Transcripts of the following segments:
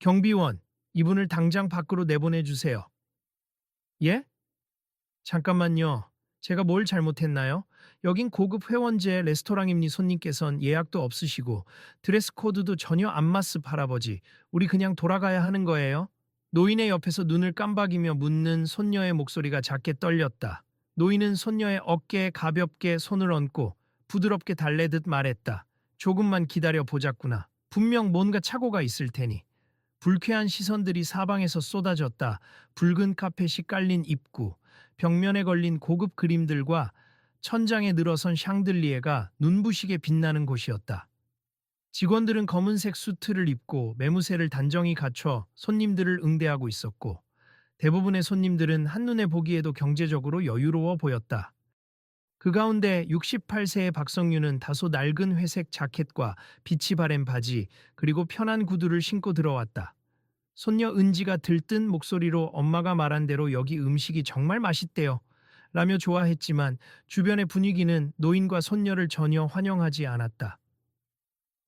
경비원, 이분을 당장 밖으로 내보내주세요. 예? 잠깐만요. 제가 뭘 잘못했나요? 여긴 고급 회원제 레스토랑입니 손님께선 예약도 없으시고 드레스 코드도 전혀 안 맞습 할아버지. 우리 그냥 돌아가야 하는 거예요? 노인의 옆에서 눈을 깜박이며 묻는 손녀의 목소리가 작게 떨렸다. 노인은 손녀의 어깨에 가볍게 손을 얹고 부드럽게 달래듯 말했다. 조금만 기다려 보자꾸나. 분명 뭔가 착오가 있을 테니. 불쾌한 시선들이 사방에서 쏟아졌다. 붉은 카펫이 깔린 입구, 벽면에 걸린 고급 그림들과 천장에 늘어선 샹들리에가 눈부시게 빛나는 곳이었다. 직원들은 검은색 수트를 입고 매무새를 단정히 갖춰 손님들을 응대하고 있었고, 대부분의 손님들은 한눈에 보기에도 경제적으로 여유로워 보였다. 그 가운데 68세의 박성윤은 다소 낡은 회색 자켓과 빛이 바랜 바지, 그리고 편한 구두를 신고 들어왔다. 손녀 은지가 들뜬 목소리로 엄마가 말한 대로 여기 음식이 정말 맛있대요. 라며 좋아했지만 주변의 분위기는 노인과 손녀를 전혀 환영하지 않았다.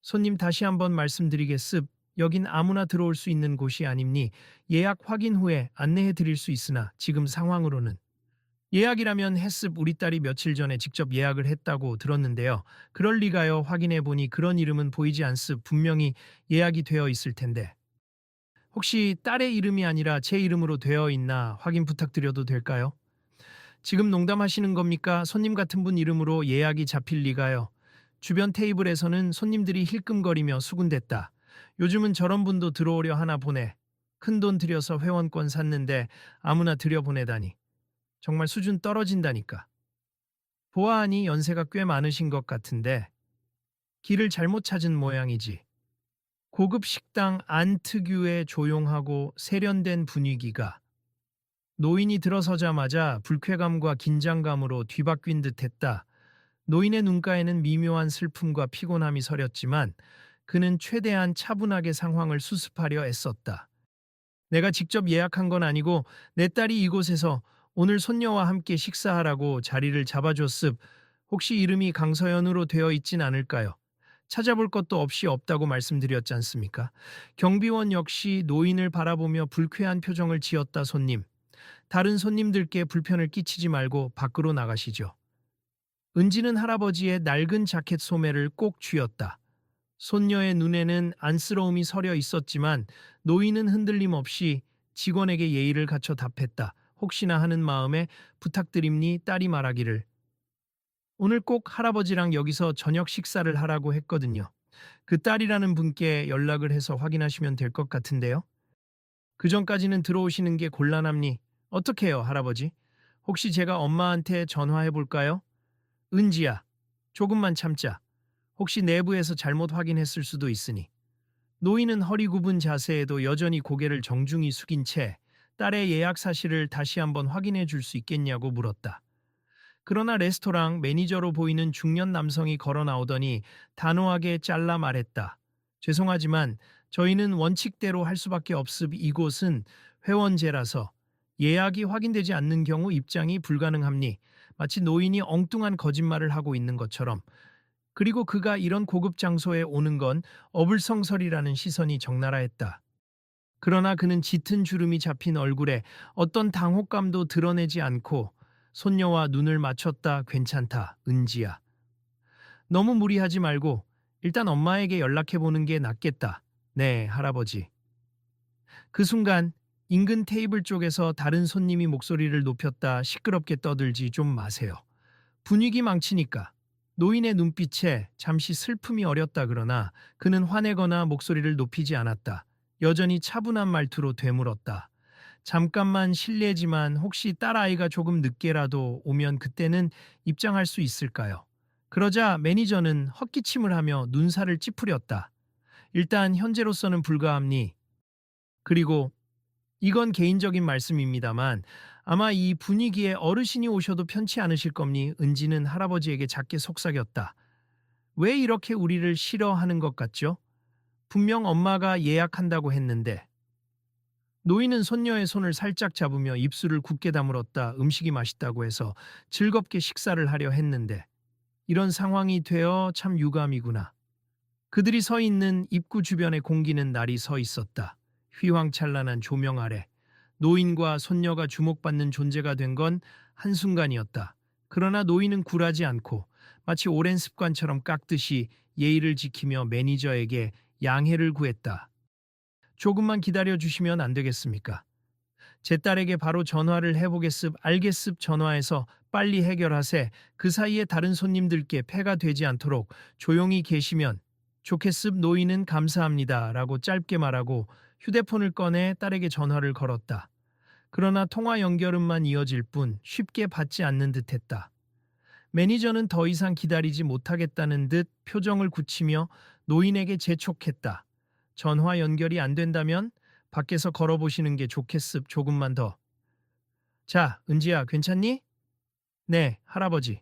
손님 다시 한번 말씀드리겠습. 여긴 아무나 들어올 수 있는 곳이 아닙니. 예약 확인 후에 안내해 드릴 수 있으나 지금 상황으로는. 예약이라면 했습. 우리 딸이 며칠 전에 직접 예약을 했다고 들었는데요. 그럴 리가요. 확인해 보니 그런 이름은 보이지 않습. 분명히 예약이 되어 있을 텐데. 혹시 딸의 이름이 아니라 제 이름으로 되어 있나 확인 부탁드려도 될까요? 지금 농담하시는 겁니까? 손님 같은 분 이름으로 예약이 잡힐 리가요. 주변 테이블에서는 손님들이 힐끔거리며 수군댔다. 요즘은 저런 분도 들어오려 하나 보네. 큰돈 들여서 회원권 샀는데 아무나 들여보내다니. 정말 수준 떨어진다니까. 보아하니 연세가 꽤 많으신 것 같은데 길을 잘못 찾은 모양이지. 고급 식당 안 특유의 조용하고 세련된 분위기가 노인이 들어서자마자 불쾌감과 긴장감으로 뒤바뀐 듯했다. 노인의 눈가에는 미묘한 슬픔과 피곤함이 서렸지만 그는 최대한 차분하게 상황을 수습하려 애썼다. 내가 직접 예약한 건 아니고 내 딸이 이곳에서 오늘 손녀와 함께 식사하라고 자리를 잡아줬습. 혹시 이름이 강서연으로 되어 있진 않을까요? 찾아볼 것도 없이 없다고 말씀드렸지 않습니까? 경비원 역시 노인을 바라보며 불쾌한 표정을 지었다. 손님. 다른 손님들께 불편을 끼치지 말고 밖으로 나가시죠. 은지는 할아버지의 낡은 자켓 소매를 꼭 쥐었다. 손녀의 눈에는 안쓰러움이 서려 있었지만 노인은 흔들림 없이 직원에게 예의를 갖춰 답했다. 혹시나 하는 마음에 부탁드립니 딸이 말하기를. 오늘 꼭 할아버지랑 여기서 저녁 식사를 하라고 했거든요. 그 딸이라는 분께 연락을 해서 확인하시면 될 것 같은데요. 그 전까지는 들어오시는 게 곤란합니. 어떻게 해요, 할아버지? 혹시 제가 엄마한테 전화해 볼까요? 은지야, 조금만 참자. 혹시 내부에서 잘못 확인했을 수도 있으니. 노인은 허리 굽은 자세에도 여전히 고개를 정중히 숙인 채 딸의 예약 사실을 다시 한번 확인해 줄 수 있겠냐고 물었다. 그러나 레스토랑 매니저로 보이는 중년 남성이 걸어 나오더니 단호하게 잘라 말했다. 죄송하지만 저희는 원칙대로 할 수밖에 없음. 이곳은 회원제라서 예약이 확인되지 않는 경우 입장이 불가능합니. 마치 노인이 엉뚱한 거짓말을 하고 있는 것처럼. 그리고 그가 이런 고급 장소에 오는 건 어불성설이라는 시선이 적나라했다. 그러나 그는 짙은 주름이 잡힌 얼굴에 어떤 당혹감도 드러내지 않고 손녀와 눈을 맞췄다. 괜찮다, 은지야. 너무 무리하지 말고 일단 엄마에게 연락해보는 게 낫겠다. 네, 할아버지. 그 순간 인근 테이블 쪽에서 다른 손님이 목소리를 높였다. 시끄럽게 떠들지 좀 마세요. 분위기 망치니까. 노인의 눈빛에 잠시 슬픔이 어렸다. 그러나 그는 화내거나 목소리를 높이지 않았다. 여전히 차분한 말투로 되물었다. 잠깐만 실례지만 혹시 딸아이가 조금 늦게라도 오면 그때는 입장할 수 있을까요? 그러자 매니저는 헛기침을 하며 눈살을 찌푸렸다. 일단 현재로서는 불가합니. 그리고 이건 개인적인 말씀입니다만 아마 이 분위기에 어르신이 오셔도 편치 않으실 겁니. 은지는 할아버지에게 작게 속삭였다. 왜 이렇게 우리를 싫어하는 것 같죠? 분명 엄마가 예약한다고 했는데. 노인은 손녀의 손을 살짝 잡으며 입술을 굳게 다물었다. 음식이 맛있다고 해서 즐겁게 식사를 하려 했는데 이런 상황이 되어 참 유감이구나. 그들이 서 있는 입구 주변의 공기는 날이 서 있었다. 휘황찬란한 조명 아래 노인과 손녀가 주목받는 존재가 된 건 한순간이었다. 그러나 노인은 굴하지 않고 마치 오랜 습관처럼 깎듯이 예의를 지키며 매니저에게 양해를 구했다. 조금만 기다려 주시면 안 되겠습니까? 제 딸에게 바로 전화를 해보겠습. 알겠습. 전화해서 빨리 해결하세. 그 사이에 다른 손님들께 폐가 되지 않도록 조용히 계시면 좋겠습. 노인은 감사합니다 라고 짧게 말하고 휴대폰을 꺼내 딸에게 전화를 걸었다. 그러나 통화 연결음만 이어질 뿐 쉽게 받지 않는 듯했다. 매니저는 더 이상 기다리지 못하겠다는 듯 표정을 굳히며 노인에게 재촉했다. 전화 연결이 안 된다면 밖에서 걸어보시는 게 좋겠습. 조금만 더. 자, 은지야, 괜찮니? 네, 할아버지.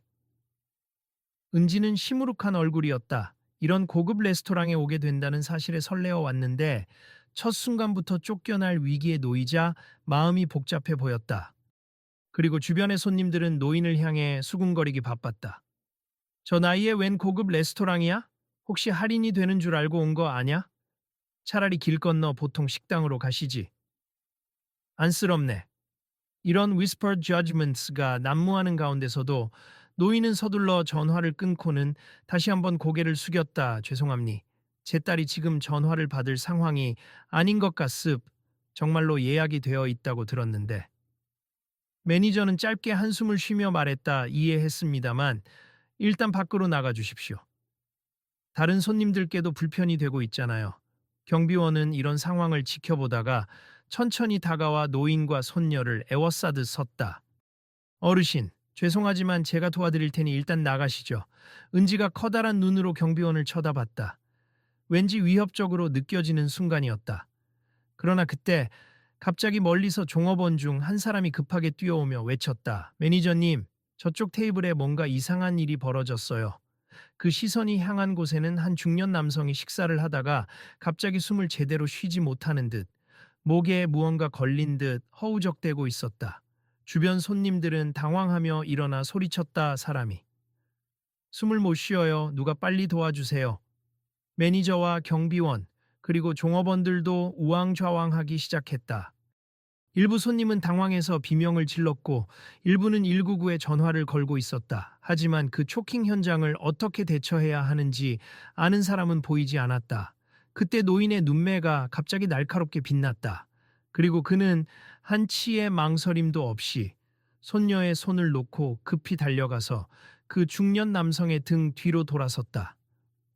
은지는 시무룩한 얼굴이었다. 이런 고급 레스토랑에 오게 된다는 사실에 설레어 왔는데 첫 순간부터 쫓겨날 위기에 놓이자 마음이 복잡해 보였다. 그리고 주변의 손님들은 노인을 향해 수군거리기 바빴다. 저 나이에 웬 고급 레스토랑이야? 혹시 할인이 되는 줄 알고 온 거 아냐? 차라리 길 건너 보통 식당으로 가시지. 안쓰럽네. 이런 whispered judgments가 난무하는 가운데서도 노인은 서둘러 전화를 끊고는 다시 한번 고개를 숙였다. 죄송합니. 제 딸이 지금 전화를 받을 상황이 아닌 것 같습. 정말로 예약이 되어 있다고 들었는데. 매니저는 짧게 한숨을 쉬며 말했다. 이해했습니다만 일단 밖으로 나가 주십시오. 다른 손님들께도 불편이 되고 있잖아요. 경비원은 이런 상황을 지켜보다가 천천히 다가와 노인과 손녀를 애워싸듯 섰다. 어르신, 죄송하지만 제가 도와드릴 테니 일단 나가시죠. 은지가 커다란 눈으로 경비원을 쳐다봤다. 왠지 위협적으로 느껴지는 순간이었다. 그러나 그때 갑자기 멀리서 종업원 중 한 사람이 급하게 뛰어오며 외쳤다. 매니저님, 저쪽 테이블에 뭔가 이상한 일이 벌어졌어요. 그 시선이 향한 곳에는 한 중년 남성이 식사를 하다가 갑자기 숨을 제대로 쉬지 못하는 듯 목에 무언가 걸린 듯 허우적대고 있었다. 주변 손님들은 당황하며 일어나 소리쳤다. 사람이. 숨을 못 쉬어요. 누가 빨리 도와주세요. 매니저와 경비원 그리고 종업원들도 우왕좌왕하기 시작했다. 일부 손님은 당황해서 비명을 질렀고 일부는 199에 전화를 걸고 있었다. 하지만 그 초킹 현장을 어떻게 대처해야 하는지 아는 사람은 보이지 않았다. 그때 노인의 눈매가 갑자기 날카롭게 빛났다. 그리고 그는 한치의 망설임도 없이 손녀의 손을 놓고 급히 달려가서 그 중년 남성의 등 뒤로 돌아섰다.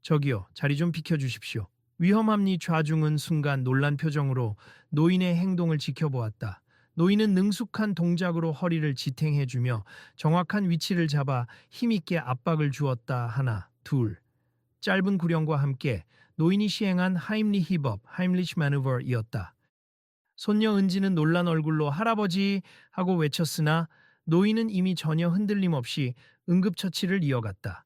저기요, 자리 좀 비켜주십시오. 위험합니. 좌중은 순간 놀란 표정으로 노인의 행동을 지켜보았다. 노인은 능숙한 동작으로 허리를 지탱해주며 정확한 위치를 잡아 힘있게 압박을 주었다. 하나, 둘. 짧은 구령과 함께 노인이 시행한 하임리히 법, 하임리치 마누버이었다. 손녀 은지는 놀란 얼굴로 할아버지 하고 외쳤으나 노인은 이미 전혀 흔들림 없이 응급처치를 이어갔다.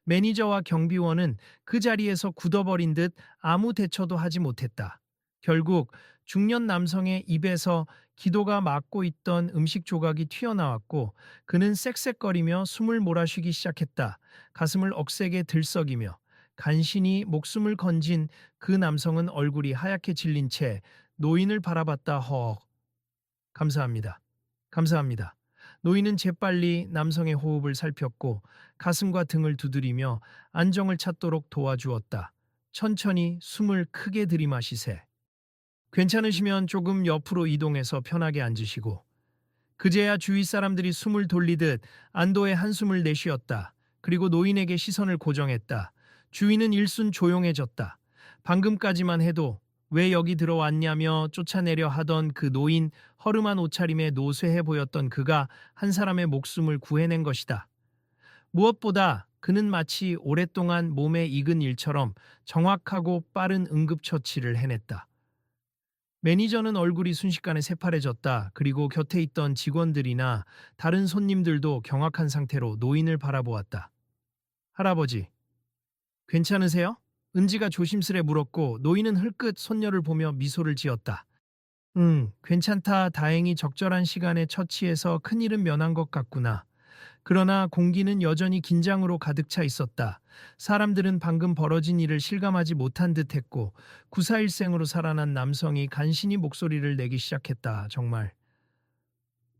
매니저와 경비원은 그 자리에서 굳어버린 듯 아무 대처도 하지 못했다. 결국 중년 남성의 입에서 기도가 막고 있던 음식 조각이 튀어나왔고 그는 쌕쌕거리며 숨을 몰아쉬기 시작했다. 가슴을 억세게 들썩이며 간신히 목숨을 건진 그 남성은 얼굴이 하얗게 질린 채 노인을 바라봤다. 허. 감사합니다. 감사합니다. 노인은 재빨리 남성의 호흡을 살폈고 가슴과 등을 두드리며 안정을 찾도록 도와주었다. 천천히 숨을 크게 들이마시세. 괜찮으시면 조금 옆으로 이동해서 편하게 앉으시고. 그제야 주위 사람들이 숨을 돌리듯 안도의 한숨을 내쉬었다. 그리고 노인에게 시선을 고정했다. 주위는 일순 조용해졌다. 방금까지만 해도 왜 여기 들어왔냐며 쫓아내려 하던 그 노인, 허름한 옷차림에 노쇠해 보였던 그가 한 사람의 목숨을 구해낸 것이다. 무엇보다 그는 마치 오랫동안 몸에 익은 일처럼 정확하고 빠른 응급처치를 해냈다. 매니저는 얼굴이 순식간에 새파래졌다. 그리고 곁에 있던 직원들이나 다른 손님들도 경악한 상태로 노인을 바라보았다. 할아버지, 괜찮으세요? 은지가 조심스레 물었고 노인은 흘끗 손녀를 보며 미소를 지었다. 괜찮다. 다행히 적절한 시간에 처치해서 큰일은 면한 것 같구나. 그러나 공기는 여전히 긴장으로 가득 차 있었다. 사람들은 방금 벌어진 일을 실감하지 못한 듯했고 구사일생으로 살아난 남성이 간신히 목소리를 내기 시작했다.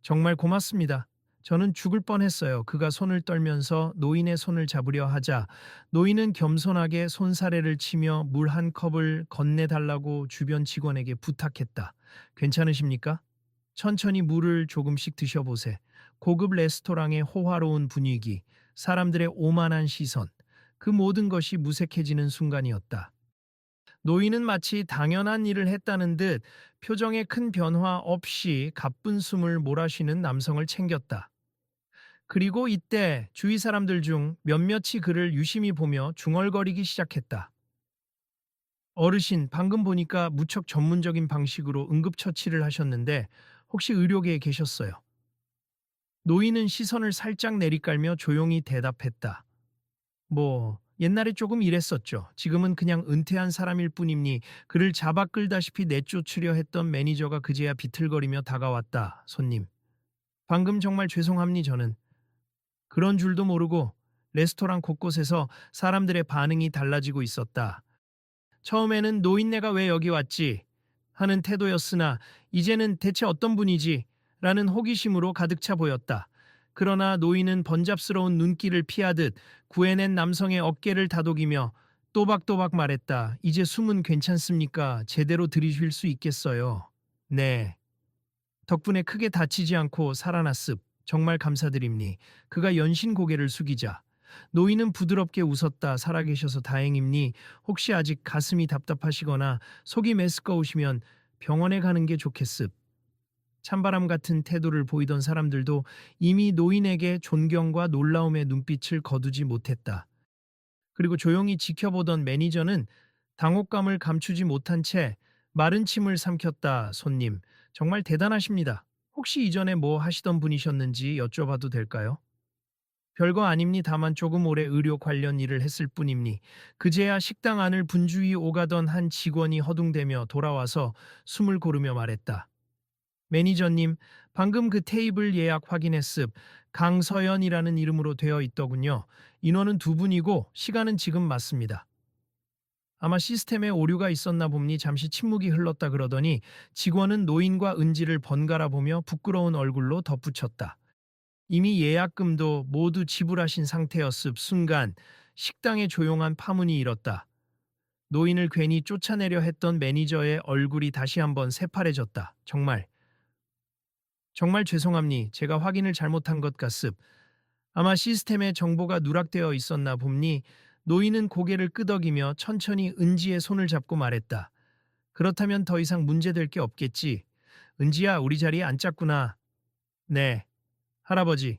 정말 고맙습니다. 저는 죽을 뻔했어요. 그가 손을 떨면서 노인의 손을 잡으려 하자 노인은 겸손하게 손사래를 치며 물 한 컵을 건네달라고 주변 직원에게 부탁했다. 괜찮으십니까? 천천히 물을 조금씩 드셔보세. 고급 레스토랑의 호화로운 분위기, 사람들의 오만한 시선, 그 모든 것이 무색해지는 순간이었다. 노인은 마치 당연한 일을 했다는 듯 표정에 큰 변화 없이 가쁜 숨을 몰아쉬는 남성을 챙겼다. 그리고 이때 주위 사람들 중 몇몇이 그를 유심히 보며 중얼거리기 시작했다. 어르신, 방금 보니까 무척 전문적인 방식으로 응급처치를 하셨는데 혹시 의료계에 계셨어요? 노인은 시선을 살짝 내리깔며 조용히 대답했다. 뭐, 옛날에 조금 일했었죠. 지금은 그냥 은퇴한 사람일 뿐이니 그를 잡아 끌다시피 내쫓으려 했던 매니저가 그제야 비틀거리며 다가왔다. 손님. 방금 정말 죄송합니 저는. 그런 줄도 모르고 레스토랑 곳곳에서 사람들의 반응이 달라지고 있었다. 처음에는 노인네가 왜 여기 왔지? 하는 태도였으나 이제는 대체 어떤 분이지? 라는 호기심으로 가득 차 보였다. 그러나 노인은 번잡스러운 눈길을 피하듯 구해낸 남성의 어깨를 다독이며 또박또박 말했다. 이제 숨은 괜찮습니까? 제대로 들이쉴 수 있겠어요. 네. 덕분에 크게 다치지 않고 살아났습. 정말 감사드립니. 그가 연신 고개를 숙이자 노인은 부드럽게 웃었다. 살아계셔서 다행입니. 혹시 아직 가슴이 답답하시거나 속이 메스꺼우시면 병원에 가는 게 좋겠습. 찬바람 같은 태도를 보이던 사람들도 이미 노인에게 존경과 놀라움의 눈빛을 거두지 못했다. 그리고 조용히 지켜보던 매니저는 당혹감을 감추지 못한 채 마른 침을 삼켰다. 손님, 정말 대단하십니다. 혹시 이전에 뭐 하시던 분이셨는지 여쭤봐도 될까요? 별거 아닙니. 다만 조금 오래 의료 관련 일을 했을 뿐입니. 그제야 식당 안을 분주히 오가던 한 직원이 허둥대며 돌아와서 숨을 고르며 말했다. 매니저님, 방금 그 테이블 예약 확인했습. 강서연이라는 이름으로 되어 있더군요. 인원은 두 분이고 시간은 지금 맞습니다. 아마 시스템에 오류가 있었나 봅니. 잠시 침묵이 흘렀다 그러더니 직원은 노인과 은지를 번갈아 보며 부끄러운 얼굴로 덧붙였다. 이미 예약금도 모두 지불하신 상태였습. 순간 식당에 조용한 파문이 일었다. 노인을 괜히 쫓아내려 했던 매니저의 얼굴이 다시 한번 새파래졌다. 정말 죄송합니. 제가 확인을 잘못한 것 같습. 아마 시스템에 정보가 누락되어 있었나 봅니. 노인은 고개를 끄덕이며 천천히 은지의 손을 잡고 말했다. 그렇다면 더 이상 문제될 게 없겠지. 은지야, 우리 자리에 앉았구나. 네, 할아버지.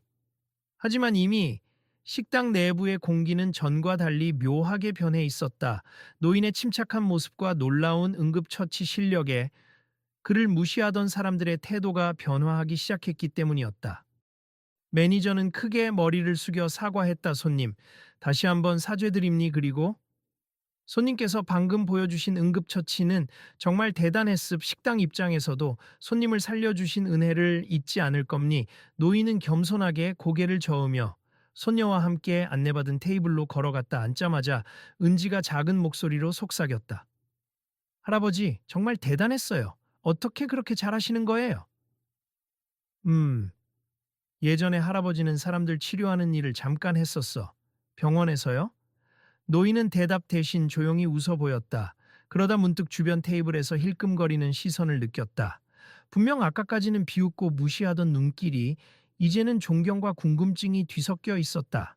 하지만 이미 식당 내부의 공기는 전과 달리 묘하게 변해 있었다. 노인의 침착한 모습과 놀라운 응급처치 실력에 그를 무시하던 사람들의 태도가 변화하기 시작했기 때문이었다. 매니저는 크게 머리를 숙여 사과했다. 손님, 다시 한번 사죄드립니. 그리고 손님께서 방금 보여주신 응급처치는 정말 대단했습. 식당 입장에서도 손님을 살려주신 은혜를 잊지 않을 겁니. 노인은 겸손하게 고개를 저으며 손녀와 함께 안내받은 테이블로 걸어갔다. 앉자마자 은지가 작은 목소리로 속삭였다. 할아버지, 정말 대단했어요. 어떻게 그렇게 잘하시는 거예요? 음, 예전에 할아버지는 사람들 치료하는 일을 잠깐 했었어. 병원에서요? 노인은 대답 대신 조용히 웃어 보였다. 그러다 문득 주변 테이블에서 힐끔거리는 시선을 느꼈다. 분명 아까까지는 비웃고 무시하던 눈길이 이제는 존경과 궁금증이 뒤섞여 있었다.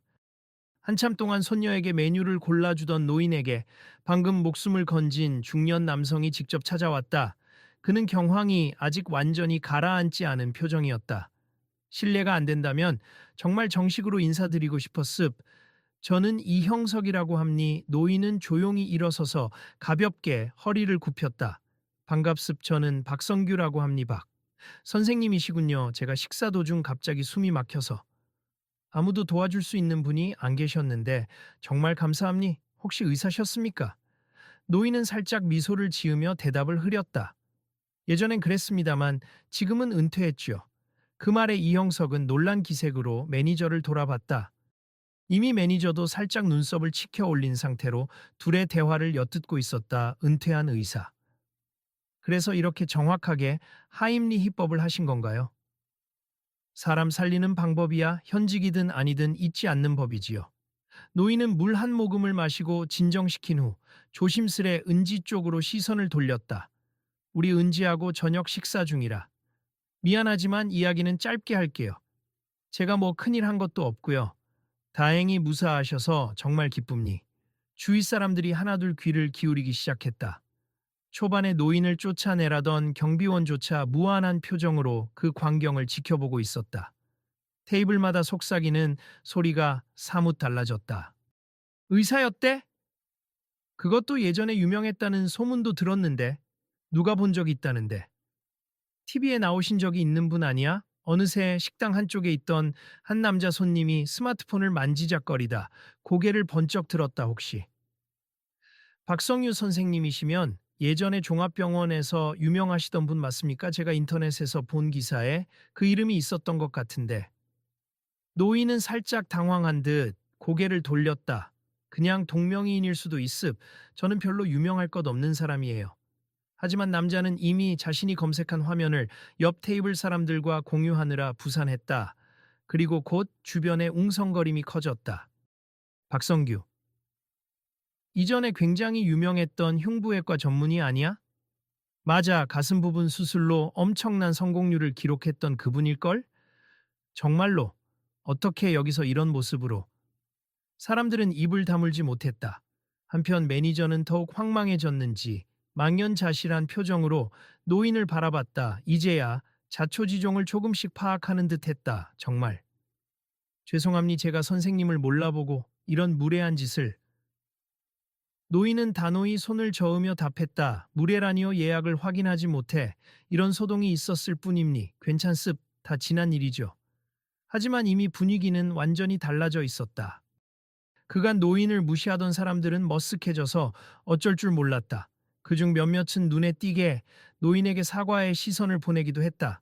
한참 동안 손녀에게 메뉴를 골라주던 노인에게 방금 목숨을 건진 중년 남성이 직접 찾아왔다. 그는 경황이 아직 완전히 가라앉지 않은 표정이었다. 실례가 안 된다면 정말 정식으로 인사드리고 싶었습. 저는 이형석이라고 합니. 노인은 조용히 일어서서 가볍게 허리를 굽혔다. 반갑습. 저는 박성규라고 합니. 박 선생님이시군요. 제가 식사 도중 갑자기 숨이 막혀서 아무도 도와줄 수 있는 분이 안 계셨는데 정말 감사합니. 혹시 의사셨습니까? 노인은 살짝 미소를 지으며 대답을 흐렸다. 예전엔 그랬습니다만 지금은 은퇴했죠. 그 말에 이형석은 놀란 기색으로 매니저를 돌아봤다. 이미 매니저도 살짝 눈썹을 치켜 올린 상태로 둘의 대화를 엿듣고 있었다. 은퇴한 의사. 그래서 이렇게 정확하게 하임리 히법을 하신 건가요? 사람 살리는 방법이야 현직이든 아니든 잊지 않는 법이지요. 노인은 물 한 모금을 마시고 진정시킨 후 조심스레 은지 쪽으로 시선을 돌렸다. 우리 은지하고 저녁 식사 중이라. 미안하지만 이야기는 짧게 할게요. 제가 뭐 큰일 한 것도 없고요. 다행히 무사하셔서 정말 기쁩니. 주위 사람들이 하나둘 귀를 기울이기 시작했다. 초반에 노인을 쫓아내라던 경비원조차 무안한 표정으로 그 광경을 지켜보고 있었다. 테이블마다 속삭이는 소리가 사뭇 달라졌다. 의사였대? 그것도 예전에 유명했다는 소문도 들었는데 누가 본 적 있다는데. TV에 나오신 적이 있는 분 아니야? 어느새 식당 한쪽에 있던 한 남자 손님이 스마트폰을 만지작거리다 고개를 번쩍 들었다 혹시. 박성유 선생님이시면 예전에 종합병원에서 유명하시던 분 맞습니까? 제가 인터넷에서 본 기사에 그 이름이 있었던 것 같은데. 노인은 살짝 당황한 듯 고개를 돌렸다. 그냥 동명이인일 수도 있습. 저는 별로 유명할 것 없는 사람이에요. 하지만 남자는 이미 자신이 검색한 화면을 옆 테이블 사람들과 공유하느라 부산했다. 그리고 곧 주변의 웅성거림이 커졌다. 박성규. 이전에 굉장히 유명했던 흉부외과 전문의 아니야? 맞아, 가슴 부분 수술로 엄청난 성공률을 기록했던 그분일걸? 정말로. 어떻게 여기서 이런 모습으로. 사람들은 입을 다물지 못했다. 한편 매니저는 더욱 황망해졌는지 망연자실한 표정으로 노인을 바라봤다. 이제야 자초지종을 조금씩 파악하는 듯했다. 정말. 죄송합니 제가 선생님을 몰라보고 이런 무례한 짓을. 노인은 단호히 손을 저으며 답했다. 무례라니요 예약을 확인하지 못해 이런 소동이 있었을 뿐입니. 괜찮습. 다 지난 일이죠. 하지만 이미 분위기는 완전히 달라져 있었다. 그간 노인을 무시하던 사람들은 머쓱해져서 어쩔 줄 몰랐다. 그중 몇몇은 눈에 띄게 노인에게 사과의 시선을 보내기도 했다.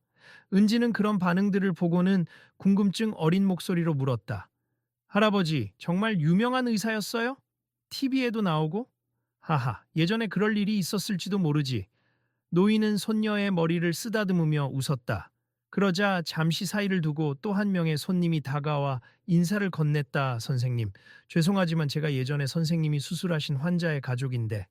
은지는 그런 반응들을 보고는 궁금증 어린 목소리로 물었다. 할아버지, 정말 유명한 의사였어요? TV에도 나오고? 하하, 예전에 그럴 일이 있었을지도 모르지. 노인은 손녀의 머리를 쓰다듬으며 웃었다. 그러자 잠시 사이를 두고 또 한 명의 손님이 다가와 인사를 건넸다. 선생님, 죄송하지만 제가 예전에 선생님이 수술하신 환자의 가족인데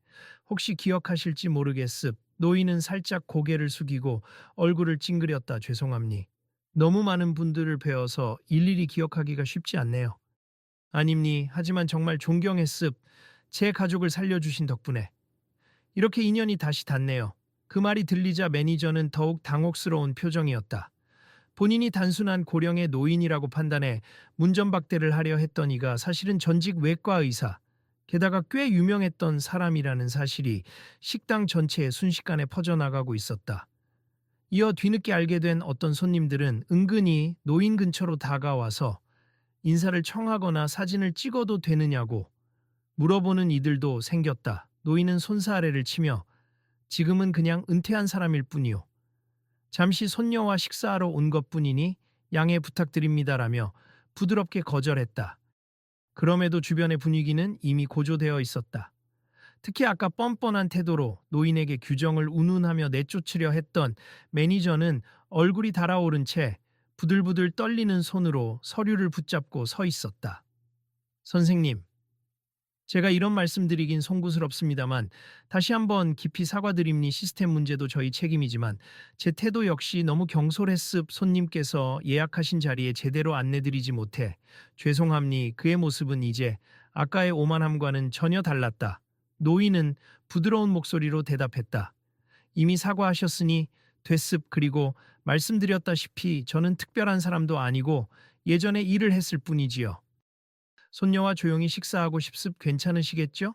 혹시 기억하실지 모르겠습. 노인은 살짝 고개를 숙이고 얼굴을 찡그렸다. 죄송합니. 너무 많은 분들을 뵈어서 일일이 기억하기가 쉽지 않네요. 아닙니. 하지만 정말 존경했습. 제 가족을 살려주신 덕분에. 이렇게 인연이 다시 닿네요. 그 말이 들리자 매니저는 더욱 당혹스러운 표정이었다. 본인이 단순한 고령의 노인이라고 판단해 문전박대를 하려 했던 이가 사실은 전직 외과 의사, 게다가 꽤 유명했던 사람이라는 사실이 식당 전체에 순식간에 퍼져나가고 있었다. 이어 뒤늦게 알게 된 어떤 손님들은 은근히 노인 근처로 다가와서 인사를 청하거나 사진을 찍어도 되느냐고 물어보는 이들도 생겼다. 노인은 손사래를 치며 지금은 그냥 은퇴한 사람일 뿐이요. 잠시 손녀와 식사하러 온 것뿐이니 양해 부탁드립니다라며 부드럽게 거절했다. 그럼에도 주변의 분위기는 이미 고조되어 있었다. 특히 아까 뻔뻔한 태도로 노인에게 규정을 운운하며 내쫓으려 했던 매니저는 얼굴이 달아오른 채 부들부들 떨리는 손으로 서류를 붙잡고 서 있었다. 선생님, 제가 이런 말씀드리긴 송구스럽습니다만 다시 한번 깊이 사과드립니. 시스템 문제도 저희 책임이지만 제 태도 역시 너무 경솔했습. 손님께서 예약하신 자리에 제대로 안내드리지 못해 죄송합니. 그의 모습은 이제 아까의 오만함과는 전혀 달랐다. 노인은 부드러운 목소리로 대답했다. 이미 사과하셨으니 됐습. 그리고 말씀드렸다시피 저는 특별한 사람도 아니고 예전에 일을 했을 뿐이지요. 손녀와 조용히 식사하고 싶습. 괜찮으시겠죠?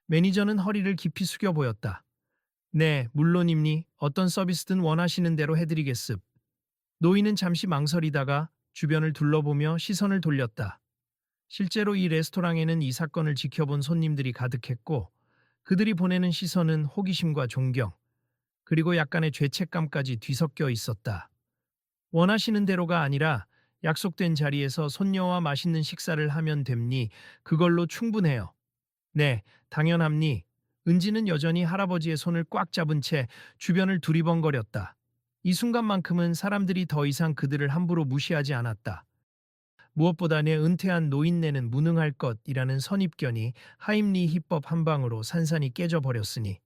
매니저는 허리를 깊이 숙여 보였다. 네, 물론입니. 어떤 서비스든 원하시는 대로 해드리겠습. 노인은 잠시 망설이다가 주변을 둘러보며 시선을 돌렸다. 실제로 이 레스토랑에는 이 사건을 지켜본 손님들이 가득했고 그들이 보내는 시선은 호기심과 존경, 그리고 약간의 죄책감까지 뒤섞여 있었다. 원하시는 대로가 아니라 약속된 자리에서 손녀와 맛있는 식사를 하면 됩니? 그걸로 충분해요. 네, 당연합니. 은지는 여전히 할아버지의 손을 꽉 잡은 채 주변을 두리번거렸다. 이 순간만큼은 사람들이 더 이상 그들을 함부로 무시하지 않았다. 무엇보다 내 은퇴한 노인네는 무능할 것이라는 선입견이 하임리 히법 한 방으로 산산이 깨져버렸으니.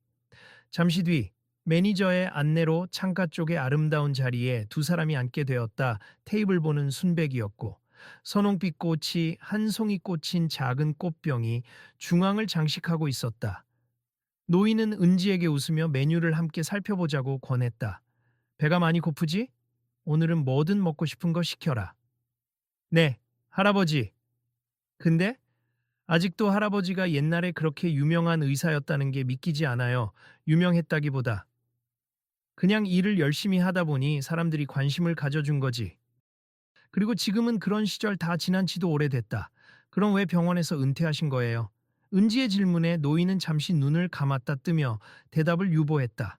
잠시 뒤 매니저의 안내로 창가 쪽의 아름다운 자리에 두 사람이 앉게 되었다. 테이블 보는 순백이었고 선홍빛 꽃이 한 송이 꽂힌 작은 꽃병이 중앙을 장식하고 있었다. 노인은 은지에게 웃으며 메뉴를 함께 살펴보자고 권했다. 배가 많이 고프지? 오늘은 뭐든 먹고 싶은 거 시켜라. 네, 할아버지. 근데 아직도 할아버지가 옛날에 그렇게 유명한 의사였다는 게 믿기지 않아요. 유명했다기보다 그냥 일을 열심히 하다 보니 사람들이 관심을 가져준 거지. 그리고 지금은 그런 시절 다 지난 지도 오래됐다. 그럼 왜 병원에서 은퇴하신 거예요? 은지의 질문에 노인은 잠시 눈을 감았다 뜨며 대답을 유보했다.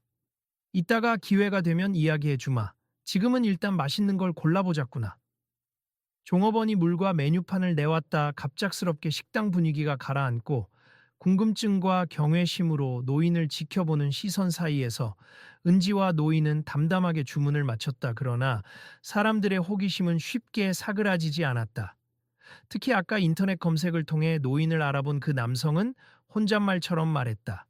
이따가 기회가 되면 이야기해 주마. 지금은 일단 맛있는 걸 골라보자꾸나. 종업원이 물과 메뉴판을 내왔다. 갑작스럽게 식당 분위기가 가라앉고 궁금증과 경외심으로 노인을 지켜보는 시선 사이에서 은지와 노인은 담담하게 주문을 마쳤다. 그러나 사람들의 호기심은 쉽게 사그라지지 않았다. 특히 아까 인터넷 검색을 통해 노인을 알아본 그 남성은 혼잣말처럼 말했다.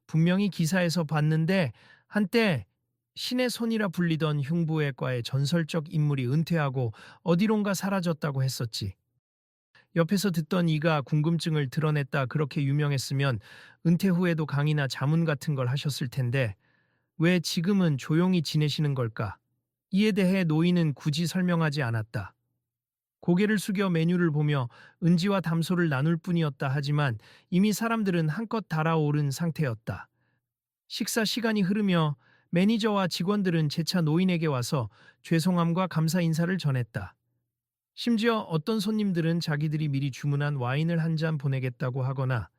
분명히 기사에서 봤는데 한때 신의 손이라 불리던 흉부외과의 전설적 인물이 은퇴하고 어디론가 사라졌다고 했었지. 옆에서 듣던 이가 궁금증을 드러냈다. 그렇게 유명했으면 은퇴 후에도 강의나 자문 같은 걸 하셨을 텐데 왜 지금은 조용히 지내시는 걸까? 이에 대해 노인은 굳이 설명하지 않았다. 고개를 숙여 메뉴를 보며 은지와 담소를 나눌 뿐이었다. 하지만 이미 사람들은 한껏 달아오른 상태였다. 식사 시간이 흐르며 매니저와 직원들은 재차 노인에게 와서 죄송함과 감사 인사를 전했다. 심지어 어떤 손님들은 자기들이 미리 주문한 와인을 한 잔 보내겠다고 하거나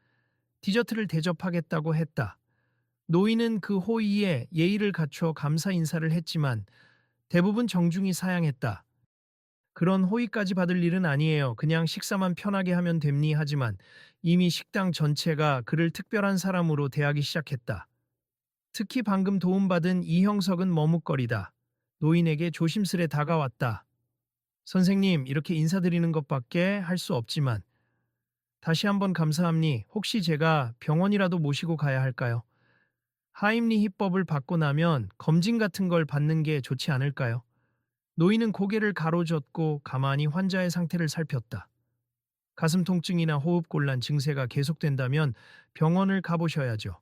디저트를 대접하겠다고 했다. 노인은 그 호의에 예의를 갖춰 감사 인사를 했지만 대부분 정중히 사양했다. 그런 호의까지 받을 일은 아니에요. 그냥 식사만 편하게 하면 됩니. 하지만 이미 식당 전체가 그를 특별한 사람으로 대하기 시작했다. 특히 방금 도움받은 이형석은 머뭇거리다. 노인에게 조심스레 다가왔다. 선생님, 이렇게 인사드리는 것밖에 할 수 없지만 다시 한번 감사합니. 혹시 제가 병원이라도 모시고 가야 할까요? 하임리 히법을 받고 나면 검진 같은 걸 받는 게 좋지 않을까요? 노인은 고개를 가로젓고 가만히 환자의 상태를 살폈다. 가슴 통증이나 호흡곤란 증세가 계속된다면 병원을 가보셔야죠.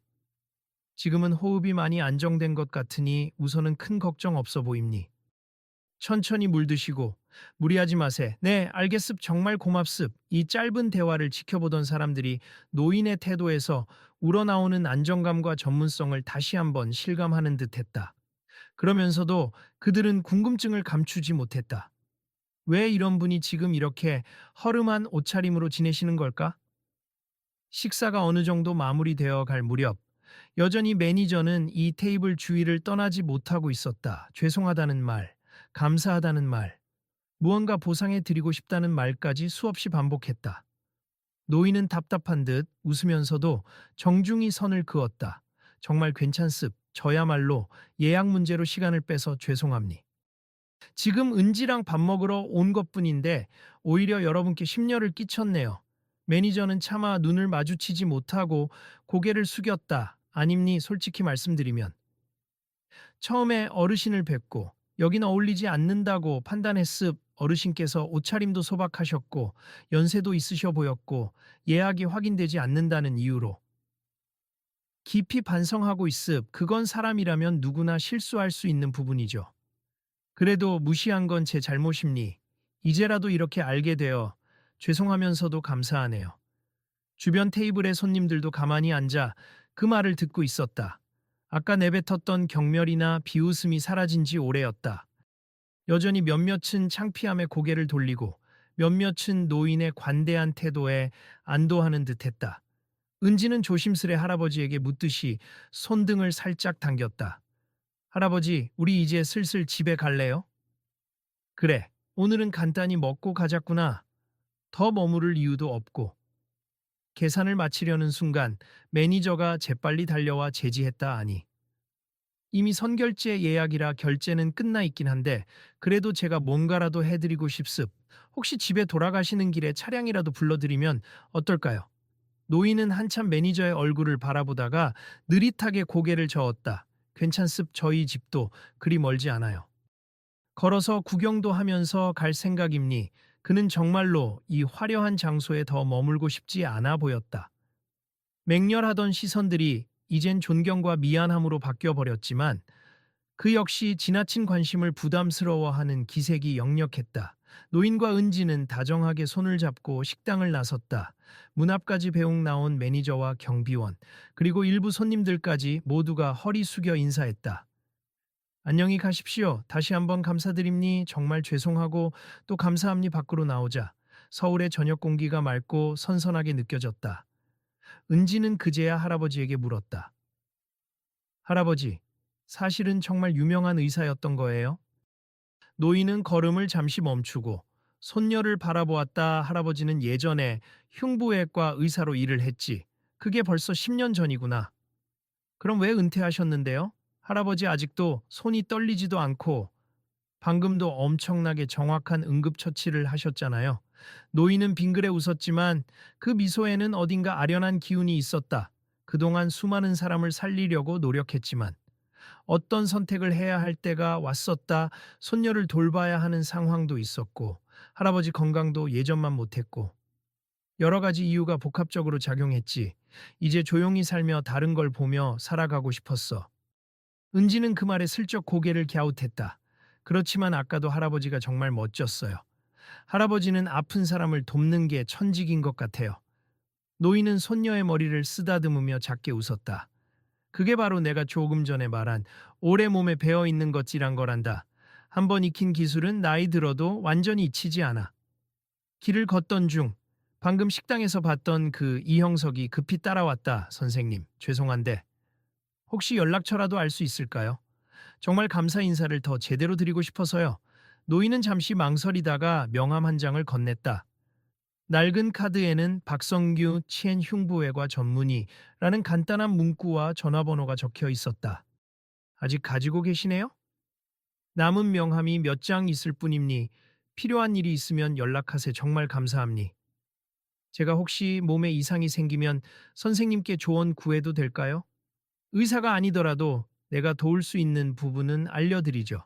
지금은 호흡이 많이 안정된 것 같으니 우선은 큰 걱정 없어 보입니. 천천히 물 드시고 무리하지 마세. 네, 알겠습. 정말 고맙습. 이 짧은 대화를 지켜보던 사람들이 노인의 태도에서 우러나오는 안정감과 전문성을 다시 한번 실감하는 듯했다. 그러면서도 그들은 궁금증을 감추지 못했다. 왜 이런 분이 지금 이렇게 허름한 옷차림으로 지내시는 걸까? 식사가 어느 정도 마무리되어 갈 무렵 여전히 매니저는 이 테이블 주위를 떠나지 못하고 있었다. 죄송하다는 말, 감사하다는 말, 무언가 보상해 드리고 싶다는 말까지 수없이 반복했다. 노인은 답답한 듯 웃으면서도 정중히 선을 그었다. 정말 괜찮습. 저야말로 예약 문제로 시간을 빼서 죄송합니. 지금 은지랑 밥 먹으러 온 것뿐인데 오히려 여러분께 심려를 끼쳤네요. 매니저는 차마 눈을 마주치지 못하고 고개를 숙였다. 아닙니 솔직히 말씀드리면. 처음에 어르신을 뵙고 여긴 어울리지 않는다고 판단했습. 어르신께서 옷차림도 소박하셨고 연세도 있으셔 보였고 예약이 확인되지 않는다는 이유로 깊이 반성하고 있습. 그건 사람이라면 누구나 실수할 수 있는 부분이죠. 그래도 무시한 건 제 잘못입니. 이제라도 이렇게 알게 되어 죄송하면서도 감사하네요. 주변 테이블의 손님들도 가만히 앉아 그 말을 듣고 있었다. 아까 내뱉었던 경멸이나 비웃음이 사라진 지 오래였다. 여전히 몇몇은 창피함에 고개를 돌리고 몇몇은 노인의 관대한 태도에 안도하는 듯했다. 은지는 조심스레 할아버지에게 묻듯이 손등을 살짝 당겼다. 할아버지, 우리 이제 슬슬 집에 갈래요? 그래, 오늘은 간단히 먹고 가자꾸나. 더 머무를 이유도 없고. 계산을 마치려는 순간 매니저가 재빨리 달려와 제지했다 하니. 이미 선결제 예약이라 결제는 끝나 있긴 한데 그래도 제가 뭔가라도 해드리고 싶습. 혹시 집에 돌아가시는 길에 차량이라도 불러드리면 어떨까요? 노인은 한참 매니저의 얼굴을 바라보다가 느릿하게 고개를 저었다. 괜찮습. 저희 집도 그리 멀지 않아요. 걸어서 구경도 하면서 갈 생각입니. 그는 정말로 이 화려한 장소에 더 머물고 싶지 않아 보였다. 맹렬하던 시선들이 이젠 존경과 미안함으로 바뀌어 버렸지만 그 역시 지나친 관심을 부담스러워하는 기색이 역력했다. 노인과 은지는 다정하게 손을 잡고 식당을 나섰다. 문 앞까지 배웅 나온 매니저와 경비원, 그리고 일부 손님들까지 모두가 허리 숙여 인사했다. 안녕히 가십시오. 다시 한번 감사드립니. 정말 죄송하고 또 감사합니. 밖으로 나오자 서울의 저녁 공기가 맑고 선선하게 느껴졌다. 은지는 그제야 할아버지에게 물었다. 할아버지, 사실은 정말 유명한 의사였던 거예요? 노인은 걸음을 잠시 멈추고 손녀를 바라보았다. 할아버지는 예전에 흉부외과 의사로 일을 했지. 그게 벌써 10년 전이구나. 그럼 왜 은퇴하셨는데요? 할아버지 아직도 손이 떨리지도 않고 방금도 엄청나게 정확한 응급처치를 하셨잖아요. 노인은 빙그레 웃었지만 그 미소에는 어딘가 아련한 기운이 있었다. 그동안 수많은 사람을 살리려고 노력했지만 어떤 선택을 해야 할 때가 왔었다. 손녀를 돌봐야 하는 상황도 있었고 할아버지 건강도 예전만 못했고 여러 가지 이유가 복합적으로 작용했지. 이제 조용히 살며 다른 걸 보며 살아가고 싶었어. 은지는 그 말에 슬쩍 고개를 갸웃했다. 그렇지만 아까도 할아버지가 정말 멋졌어요. 할아버지는 아픈 사람을 돕는 게 천직인 것 같아요. 노인은 손녀의 머리를 쓰다듬으며 작게 웃었다. 그게 바로 내가 조금 전에 말한 오래 몸에 배어 있는 것이란 거란다. 한번 익힌 기술은 나이 들어도 완전히 잊히지 않아. 길을 걷던 중 방금 식당에서 봤던 그 이형석이 급히 따라왔다. 선생님, 죄송한데 혹시 연락처라도 알 수 있을까요? 정말 감사 인사를 더 제대로 드리고 싶어서요. 노인은 잠시 망설이다가 명함 한 장을 건넸다. 낡은 카드에는 박성규 치엔 흉부외과 전문의라는 간단한 문구와 전화번호가 적혀 있었다. 아직 가지고 계시네요? 남은 명함이 몇 장 있을 뿐입니. 필요한 일이 있으면 연락하세. 정말 감사합니. 제가 혹시 몸에 이상이 생기면 선생님께 조언 구해도 될까요? 의사가 아니더라도 내가 도울 수 있는 부분은 알려드리죠.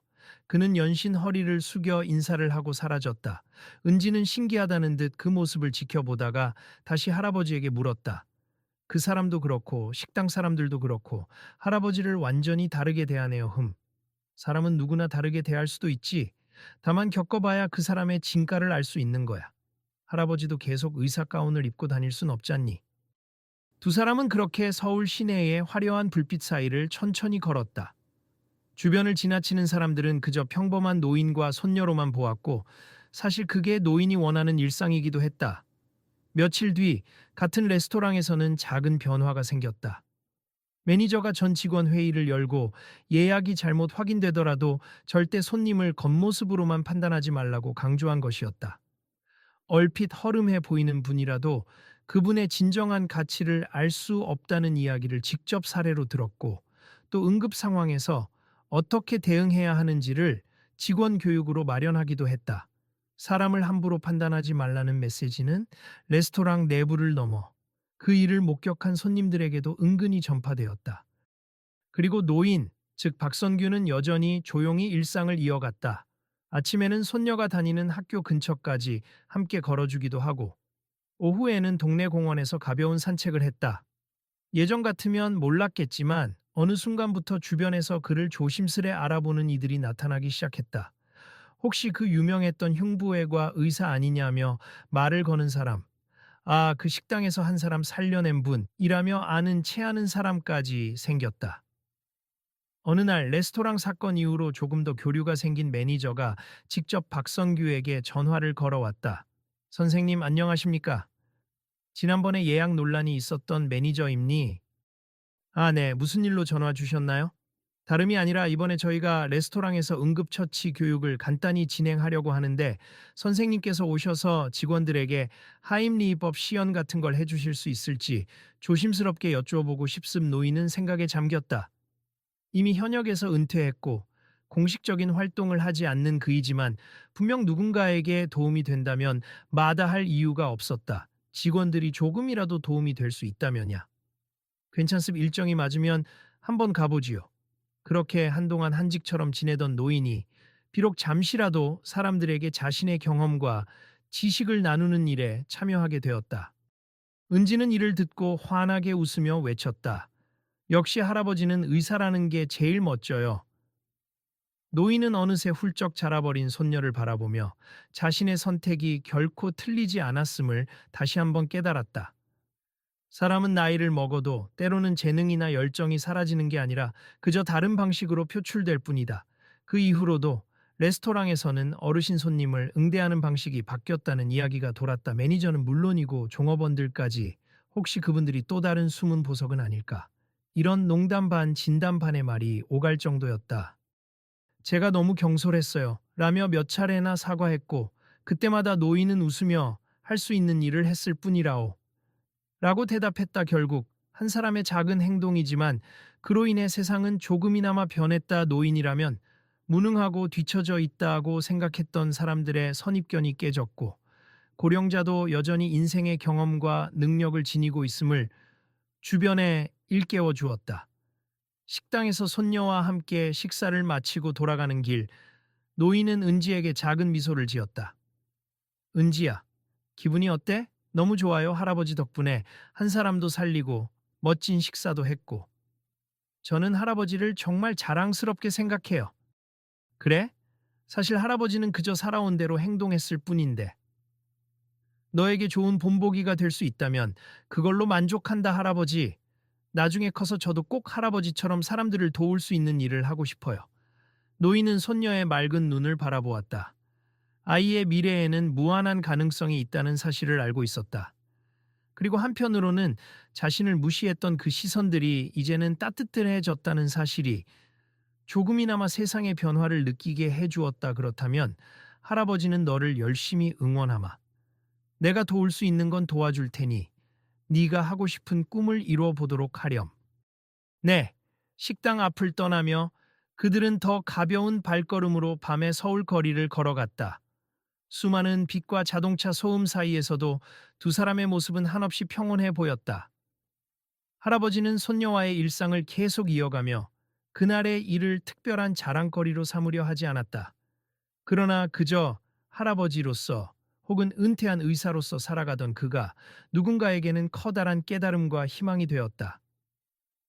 그는 연신 허리를 숙여 인사를 하고 사라졌다. 은지는 신기하다는 듯 그 모습을 지켜보다가 다시 할아버지에게 물었다. 그 사람도 그렇고 식당 사람들도 그렇고 할아버지를 완전히 다르게 대하네요. 사람은 누구나 다르게 대할 수도 있지. 다만 겪어봐야 그 사람의 진가를 알 수 있는 거야. 할아버지도 계속 의사 가운을 입고 다닐 순 없잖니. 두 사람은 그렇게 서울 시내의 화려한 불빛 사이를 천천히 걸었다. 주변을 지나치는 사람들은 그저 평범한 노인과 손녀로만 보았고 사실 그게 노인이 원하는 일상이기도 했다. 며칠 뒤 같은 레스토랑에서는 작은 변화가 생겼다. 매니저가 전 직원 회의를 열고 예약이 잘못 확인되더라도 절대 손님을 겉모습으로만 판단하지 말라고 강조한 것이었다. 얼핏 허름해 보이는 분이라도 그분의 진정한 가치를 알 수 없다는 이야기를 직접 사례로 들었고 또 응급 상황에서 어떻게 대응해야 하는지를 직원 교육으로 마련하기도 했다. 사람을 함부로 판단하지 말라는 메시지는 레스토랑 내부를 넘어 그 일을 목격한 손님들에게도 은근히 전파되었다. 그리고 노인, 즉 박선규는 여전히 조용히 일상을 이어갔다. 아침에는 손녀가 다니는 학교 근처까지 함께 걸어주기도 하고 오후에는 동네 공원에서 가벼운 산책을 했다. 예전 같으면 몰랐겠지만 어느 순간부터 주변에서 그를 조심스레 알아보는 이들이 나타나기 시작했다. 혹시 그 유명했던 흉부외과 의사 아니냐며 말을 거는 사람, 아, 그 식당에서 한 사람 살려낸 분이라며 아는 채 아는 사람까지 생겼다. 어느 날 레스토랑 사건 이후로 조금 더 교류가 생긴 매니저가 직접 박성규에게 전화를 걸어왔다. 선생님 안녕하십니까? 지난번에 예약 논란이 있었던 매니저입니? 아, 네. 무슨 일로 전화 주셨나요? 다름이 아니라 이번에 저희가 레스토랑에서 응급처치 교육을 간단히 진행하려고 하는데 선생님께서 오셔서 직원들에게 하임리히법 시연 같은 걸 해주실 수 있을지 조심스럽게 여쭈어보고 싶음. 노인은 생각에 잠겼다. 이미 현역에서 은퇴했고 공식적인 활동을 하지 않는 그이지만 분명 누군가에게 도움이 된다면 마다할 이유가 없었다. 직원들이 조금이라도 도움이 될 수 있다면야. 괜찮습. 일정이 맞으면 한번 가보지요. 그렇게 한동안 한직처럼 지내던 노인이 비록 잠시라도 사람들에게 자신의 경험과 지식을 나누는 일에 참여하게 되었다. 은지는 이를 듣고 환하게 웃으며 외쳤다. 역시 할아버지는 의사라는 게 제일 멋져요. 노인은 어느새 훌쩍 자라버린 손녀를 바라보며 자신의 선택이 결코 틀리지 않았음을 다시 한번 깨달았다. 사람은 나이를 먹어도 때로는 재능이나 열정이 사라지는 게 아니라 그저 다른 방식으로 표출될 뿐이다. 그 이후로도 레스토랑에서는 어르신 손님을 응대하는 방식이 바뀌었다는 이야기가 돌았다. 매니저는 물론이고 종업원들까지 혹시 그분들이 또 다른 숨은 보석은 아닐까. 이런 농담 반 진담 반의 말이 오갈 정도였다. 제가 너무 경솔했어요. 라며 몇 차례나 사과했고 그때마다 노인은 웃으며 할 수 있는 일을 했을 뿐이라오. 라고 대답했다. 결국 한 사람의 작은 행동이지만 그로 인해 세상은 조금이나마 변했다. 노인이라면 무능하고 뒤처져 있다고 생각했던 사람들의 선입견이 깨졌고 고령자도 여전히 인생의 경험과 능력을 지니고 있음을 주변에 일깨워 주었다. 식당에서 손녀와 함께 식사를 마치고 돌아가는 길, 노인은 은지에게 작은 미소를 지었다. 은지야, 기분이 어때? 너무 좋아요. 할아버지 덕분에 한 사람도 살리고 멋진 식사도 했고. 저는 할아버지를 정말 자랑스럽게 생각해요. 그래? 사실 할아버지는 그저 살아온 대로 행동했을 뿐인데. 너에게 좋은 본보기가 될 수 있다면 그걸로 만족한다. 할아버지. 나중에 커서 저도 꼭 할아버지처럼 사람들을 도울 수 있는 일을 하고 싶어요. 노인은 손녀의 맑은 눈을 바라보았다. 아이의 미래에는 무한한 가능성이 있다는 사실을 알고 있었다. 그리고 한편으로는 자신을 무시했던 그 시선들이 이제는 따뜻해졌다는 사실이 조금이나마 세상의 변화를 느끼게 해주었다. 그렇다면 할아버지는 너를 열심히 응원하마. 내가 도울 수 있는 건 도와줄 테니 네가 하고 싶은 꿈을 이루어 보도록 하렴. 네, 식당 앞을 떠나며 그들은 더 가벼운 발걸음으로 밤의 서울 거리를 걸어갔다. 수많은 빛과 자동차 소음 사이에서도 두 사람의 모습은 한없이 평온해 보였다. 할아버지는 손녀와의 일상을 계속 이어가며 그날의 일을 특별한 자랑거리로 삼으려 하지 않았다. 그러나 그저 할아버지로서 혹은 은퇴한 의사로서 살아가던 그가 누군가에게는 커다란 깨달음과 희망이 되었다.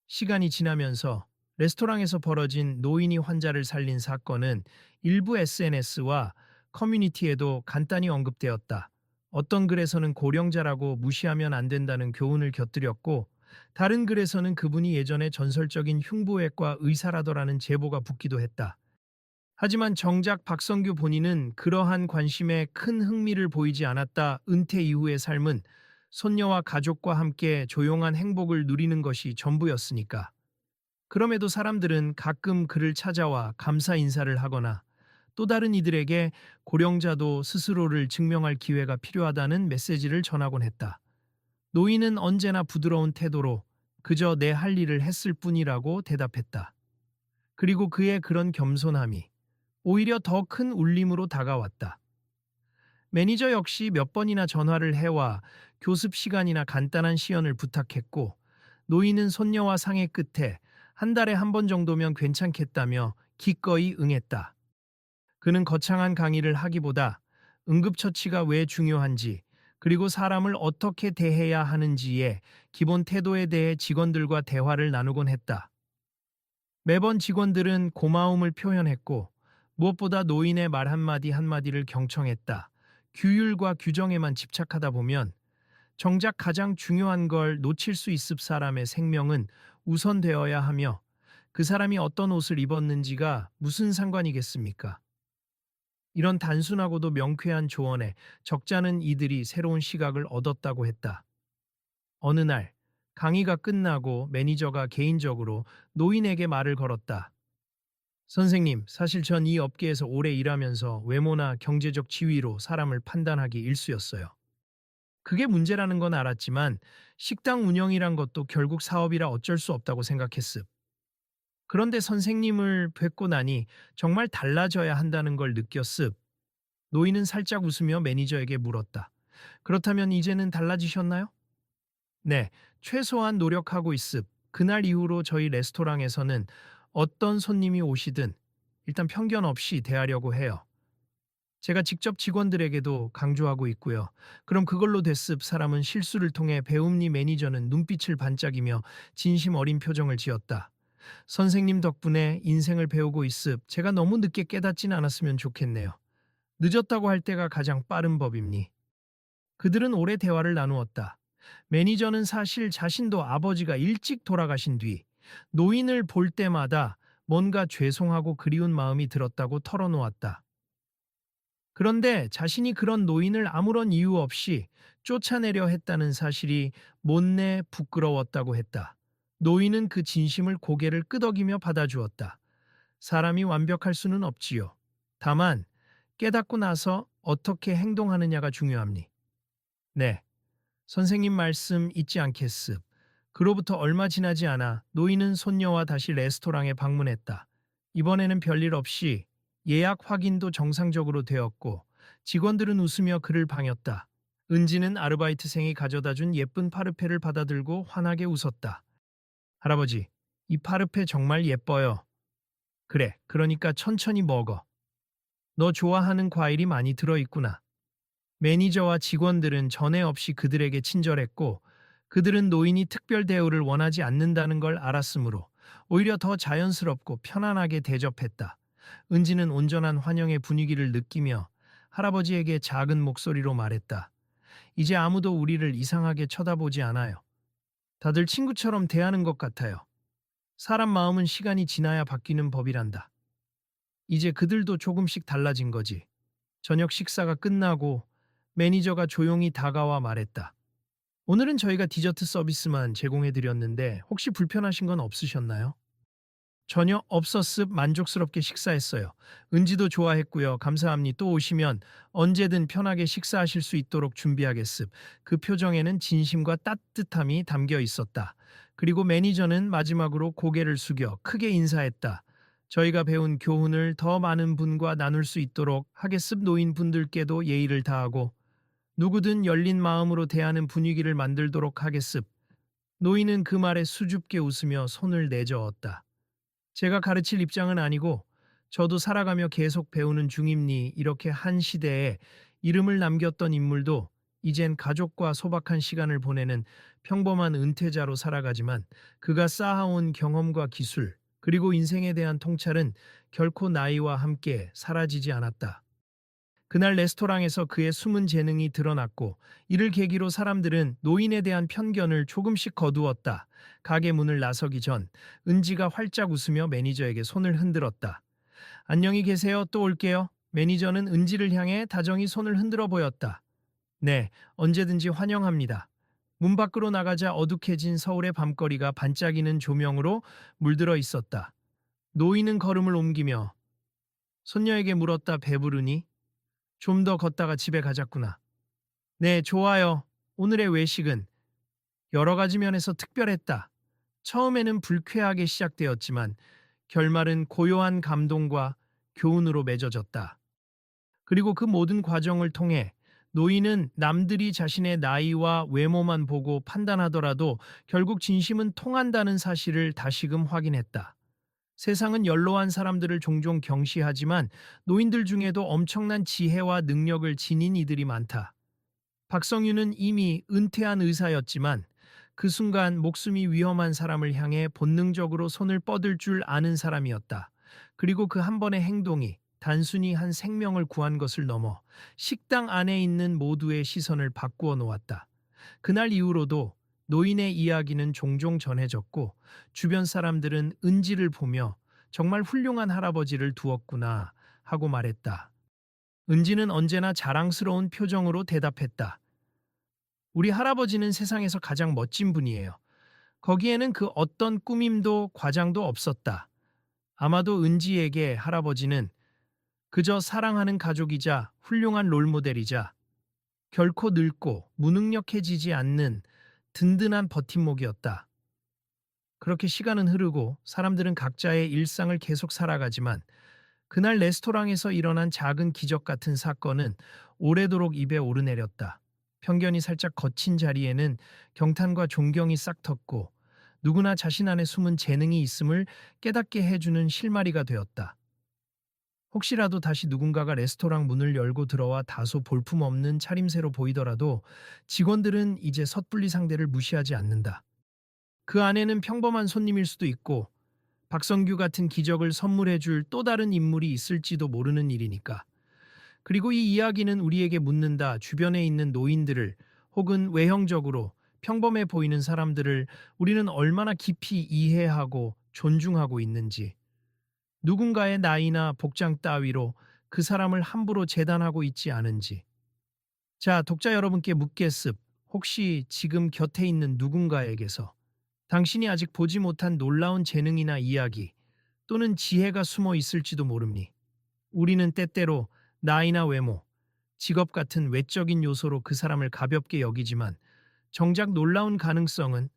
시간이 지나면서 레스토랑에서 벌어진 노인이 환자를 살린 사건은 일부 SNS와 커뮤니티에도 간단히 언급되었다. 어떤 글에서는 고령자라고 무시하면 안 된다는 교훈을 곁들였고, 다른 글에서는 그분이 예전에 전설적인 흉부외과 의사라더라는 제보가 붙기도 했다. 하지만 정작 박성규 본인은 그러한 관심에 큰 흥미를 보이지 않았다. 은퇴 이후의 삶은 손녀와 가족과 함께 조용한 행복을 누리는 것이 전부였으니까. 그럼에도 사람들은 가끔 그를 찾아와 감사 인사를 하거나 또 다른 이들에게 고령자도 스스로를 증명할 기회가 필요하다는 메시지를 전하곤 했다. 노인은 언제나 부드러운 태도로 그저 내 할 일을 했을 뿐이라고 대답했다. 그리고 그의 그런 겸손함이 오히려 더 큰 울림으로 다가왔다. 매니저 역시 몇 번이나 전화를 해와 교습 시간이나 간단한 시연을 부탁했고, 노인은 손녀와 상의 끝에 한 달에 한 번 정도면 괜찮겠다며 기꺼이 응했다. 그는 거창한 강의를 하기보다 응급처치가 왜 중요한지, 그리고 사람을 어떻게 대해야 하는지의 기본 태도에 대해 직원들과 대화를 나누곤 했다. 매번 직원들은 고마움을 표현했고, 무엇보다 노인의 말 한마디 한마디를 경청했다. 규율과 규정에만 집착하다 보면 정작 가장 중요한 걸 놓칠 수 있을 사람의 생명은 우선되어야 하며 그 사람이 어떤 옷을 입었는지가 무슨 상관이겠습니까? 이런 단순하고도 명쾌한 조언에 적잖은 이들이 새로운 시각을 얻었다고 했다. 어느 날 강의가 끝나고 매니저가 개인적으로 노인에게 말을 걸었다. 선생님, 사실 전 이 업계에서 오래 일하면서 외모나 경제적 지위로 사람을 판단하기 일쑤였어요. 그게 문제라는 건 알았지만 식당 운영이란 것도 결국 사업이라 어쩔 수 없다고 생각했습. 그런데 선생님을 뵙고 나니 정말 달라져야 한다는 걸 느꼈습. 노인은 살짝 웃으며 매니저에게 물었다. 그렇다면 이제는 달라지셨나요? 네, 최소한 노력하고 있습. 그날 이후로 저희 레스토랑에서는 어떤 손님이 오시든 일단 편견 없이 대하려고 해요. 제가 직접 직원들에게도 강조하고 있고요. 그럼 그걸로 됐습. 사람은 실수를 통해 배움니. 매니저는 눈빛을 반짝이며 진심 어린 표정을 지었다. 선생님 덕분에 인생을 배우고 있습. 제가 너무 늦게 깨닫진 않았으면 좋겠네요. 늦었다고 할 때가 가장 빠른 법입니. 그들은 오래 대화를 나누었다. 매니저는 사실 자신도 아버지가 일찍 돌아가신 뒤 노인을 볼 때마다 뭔가 죄송하고 그리운 마음이 들었다고 털어놓았다. 그런데 자신이 그런 노인을 아무런 이유 없이 쫓아내려 했다는 사실이 못내 부끄러웠다고 했다. 노인은 그 진심을 고개를 끄덕이며 받아주었다. 사람이 완벽할 수는 없지요. 다만 깨닫고 나서 어떻게 행동하느냐가 중요합니. 네, 선생님 말씀 잊지 않겠습. 그로부터 얼마 지나지 않아 노인은 손녀와 다시 레스토랑에 방문했다. 이번에는 별일 없이 예약 확인도 정상적으로 되었고 직원들은 웃으며 그를 반겼다. 은지는 아르바이트생이 가져다 준 예쁜 파르페를 받아들고 환하게 웃었다. 할아버지, 이 파르페 정말 예뻐요. 그래, 그러니까 천천히 먹어. 너 좋아하는 과일이 많이 들어있구나. 매니저와 직원들은 전에 없이 그들에게 친절했고 그들은 노인이 특별 대우를 원하지 않는다는 걸 알았으므로 오히려 더 자연스럽고 편안하게 대접했다. 은지는 온전한 환영의 분위기를 느끼며 할아버지에게 작은 목소리로 말했다. 이제 아무도 우리를 이상하게 쳐다보지 않아요. 다들 친구처럼 대하는 것 같아요. 사람 마음은 시간이 지나야 바뀌는 법이란다. 이제 그들도 조금씩 달라진 거지. 저녁 식사가 끝나고 매니저가 조용히 다가와 말했다. 오늘은 저희가 디저트 서비스만 제공해 드렸는데 혹시 불편하신 건 없으셨나요? 전혀 없었습. 만족스럽게 식사했어요. 은지도 좋아했고요. 감사합니다. 또 오시면 언제든 편하게 식사하실 수 있도록 준비하겠습. 그 표정에는 진심과 따뜻함이 담겨 있었다. 그리고 매니저는 마지막으로 고개를 숙여 크게 인사했다. 저희가 배운 교훈을 더 많은 분과 나눌 수 있도록 하겠습. 노인분들께도 예의를 다하고 누구든 열린 마음으로 대하는 분위기를 만들도록 하겠습. 노인은 그 말에 수줍게 웃으며 손을 내저었다. 제가 가르칠 입장은 아니고 저도 살아가며 계속 배우는 중입니. 이렇게 한 시대에 이름을 남겼던 인물도 이젠 가족과 소박한 시간을 보내는 평범한 은퇴자로 살아가지만 그가 쌓아온 경험과 기술 그리고 인생에 대한 통찰은 결코 나이와 함께 사라지지 않았다. 그날 레스토랑에서 그의 숨은 재능이 드러났고 이를 계기로 사람들은 노인에 대한 편견을 조금씩 거두었다. 가게 문을 나서기 전 은지가 활짝 웃으며 매니저에게 손을 흔들었다. 안녕히 계세요. 또 올게요. 매니저는 은지를 향해 다정히 손을 흔들어 보였다. 네, 언제든지 환영합니다. 문 밖으로 나가자 어둑해진 서울의 밤거리가 반짝이는 조명으로 물들어 있었다. 노인은 걸음을 옮기며 손녀에게 물었다. 배부르니? 좀 더 걷다가 집에 가자꾸나. 네, 좋아요. 오늘의 외식은 여러 가지 면에서 특별했다. 처음에는 불쾌하게 시작되었지만 결말은 고요한 감동과 교훈으로 맺어졌다. 그리고 그 모든 과정을 통해 노인은 남들이 자신의 나이와 외모만 보고 판단하더라도 결국 진심은 통한다는 사실을 다시금 확인했다. 세상은 연로한 사람들을 종종 경시하지만 노인들 중에도 엄청난 지혜와 능력을 지닌 이들이 많다. 박성윤은 이미 은퇴한 의사였지만 그 순간 목숨이 위험한 사람을 향해 본능적으로 손을 뻗을 줄 아는 사람이었다. 그리고 그 한 번의 행동이 단순히 한 생명을 구한 것을 넘어 식당 안에 있는 모두의 시선을 바꾸어 놓았다. 그날 이후로도 노인의 이야기는 종종 전해졌고 주변 사람들은 은지를 보며 정말 훌륭한 할아버지를 두었구나 하고 말했다. 은지는 언제나 자랑스러운 표정으로 대답했다. 우리 할아버지는 세상에서 가장 멋진 분이에요. 거기에는 그 어떤 꾸밈도 과장도 없었다. 아마도 은지에게 할아버지는 그저 사랑하는 가족이자 훌륭한 롤모델이자 결코 늙고 무능력해지지 않는 든든한 버팀목이었다. 그렇게 시간은 흐르고 사람들은 각자의 일상을 계속 살아가지만 그날 레스토랑에서 일어난 작은 기적 같은 사건은 오래도록 입에 오르내렸다. 편견이 살짝 거친 자리에는 경탄과 존경이 싹 텄고 누구나 자신 안에 숨은 재능이 있음을 깨닫게 해주는 실마리가 되었다. 혹시라도 다시 누군가가 레스토랑 문을 열고 들어와 다소 볼품없는 차림새로 보이더라도 직원들은 이제 섣불리 상대를 무시하지 않는다. 그 안에는 평범한 손님일 수도 있고 박성규 같은 기적을 선물해줄 또 다른 인물이 있을지도 모르는 일이니까. 그리고 이 이야기는 우리에게 묻는다. 주변에 있는 노인들을 혹은 외형적으로 평범해 보이는 사람들을 우리는 얼마나 깊이 이해하고 존중하고 있는지. 누군가의 나이나 복장 따위로 그 사람을 함부로 재단하고 있지 않은지. 자, 독자 여러분께 묻겠습. 혹시 지금 곁에 있는 누군가에게서 당신이 아직 보지 못한 놀라운 재능이나 이야기 또는 지혜가 숨어 있을지도 모릅니. 우리는 때때로 나이나 외모, 직업 같은 외적인 요소로 그 사람을 가볍게 여기지만 정작 놀라운 가능성은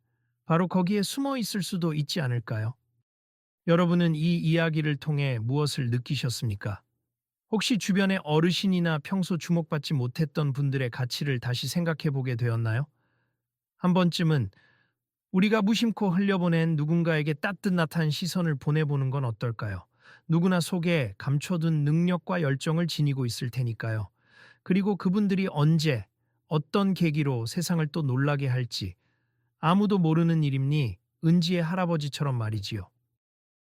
바로 거기에 숨어 있을 수도 있지 않을까요? 여러분은 이 이야기를 통해 무엇을 느끼셨습니까? 혹시 주변의 어르신이나 평소 주목받지 못했던 분들의 가치를 다시 생각해 보게 되었나요? 한 번쯤은 우리가 무심코 흘려보낸 누군가에게 따뜻한 시선을 보내보는 건 어떨까요? 누구나 속에 감춰둔 능력과 열정을 지니고 있을 테니까요. 그리고 그분들이 언제, 어떤 계기로 세상을 또 놀라게 할지 아무도 모르는 일임니 은지의 할아버지처럼 말이지요.